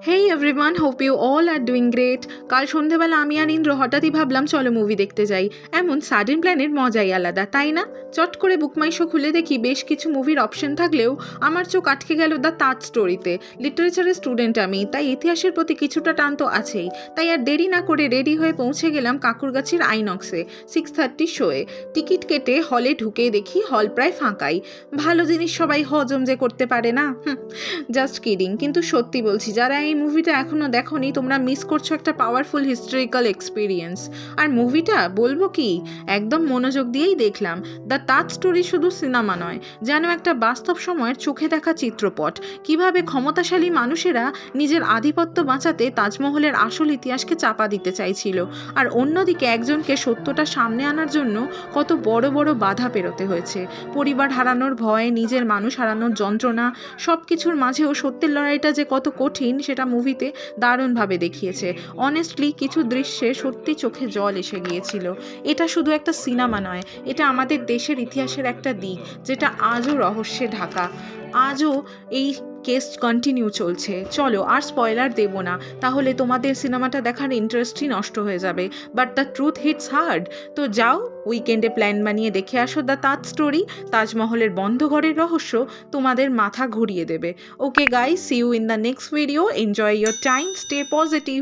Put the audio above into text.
Hey everyone, hope you all are doing great. কাল সন্ধেবেলা আমি আর ইন্দ্র হঠাৎই ভাবলাম চলো মুভি দেখতে যাই। এমন সাডেন প্ল্যানের মজাই আলাদা, তাই না? চট করে বুকমাই শো খুলে দেখি বেশ কিছু মুভির অপশন থাকলেও আমার চোখ আটকে গেল দ্য তাজ স্টোরিতে। লিটারেচারের স্টুডেন্ট আমি, তাই ইতিহাসের প্রতি কিছুটা টান তো আছেই। তাই আর দেরি না করে রেডি হয়ে পৌঁছে গেলাম কাকুরগাছির আইনক্সে 6:30 শোয়ে। টিকিট কেটে হলে ঢুকে দেখি হল প্রায় ফাঁকাই। ভালো জিনিস সবাই হজম যে করতে পারে না, জাস্ট কিডিং। কিন্তু সত্যি বলছি, যারা এই মুভিটা এখনও দেখোনি তোমরা মিস করছো একটা পাওয়ারফুল হিস্টোরিক্যাল এক্সপিরিয়েন্স। আর মুভিটা বলবো কি, একদম মনোযোগ দিয়েই দেখলাম। দ্য তাজ স্টোরি শুধু সিনেমা নয়, যেন একটা বাস্তব সময়ের চোখে দেখা চিত্রপট। কিভাবে ক্ষমতাশালী মানুষেরা নিজের আধিপত্য বাঁচাতে তাজমহলের আসল ইতিহাসকে চাপা দিতে চাইছিল, আর অন্যদিকে একজনকে সত্যটা সামনে আনার জন্য কত বড় বড় বাধা পেরোতে হয়েছে। পরিবার হারানোর ভয়, নিজের মানুষ হারানোর যন্ত্রণা, সব কিছুর মাঝেও সত্যের লড়াইটা যে কত কঠিন সেটা মুভিতে দারুণভাবে দেখিয়েছে। অনেস্টলি কিছু দৃশ্যে সত্যি চোখে জল এসে গিয়েছিল। এটা শুধু একটা সিনেমা নয়, এটা আমাদের দেশের ইতিহাসের একটা দিক যেটা আজও রহস্যে ঢাকা। আজও এই কেস কন্টিনিউ চলছে। চলো আর স্পয়লার দেব না, তাহলে তোমাদের সিনেমাটা দেখার ইন্টারেস্টই নষ্ট হয়ে যাবে। But the truth hits hard. তো যাও, উইকেন্ডে প্ল্যান বানিয়ে দেখে আসো দ্য তাজ স্টোরি। তাজমহলের বন্ধ ঘরের রহস্য তোমাদের মাথা ঘুরিয়ে দেবে। Okay guys, see you in the next video. Enjoy your time, stay positive.